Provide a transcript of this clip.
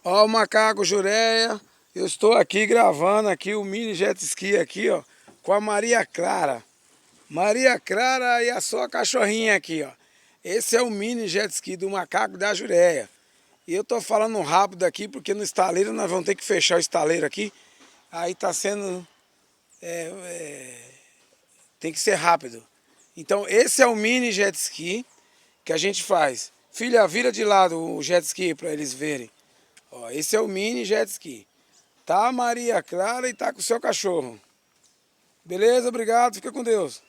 Ó o macaco Jureia, eu estou aqui gravando aqui o mini jet ski aqui, ó, com a Maria Clara. Maria Clara e a sua cachorrinha aqui, ó. Esse é o mini jet ski do macaco da Jureia. E eu tô falando rápido aqui porque no estaleiro nós vamos ter que fechar o estaleiro aqui. Aí tá sendo... tem que ser rápido. Então esse é o mini jet ski que a gente faz. Filha, vira de lado o jet ski para eles verem. Ó, esse é o mini jet ski. Tá a Maria Clara e tá com o seu cachorro. Beleza? Obrigado. Fica com Deus.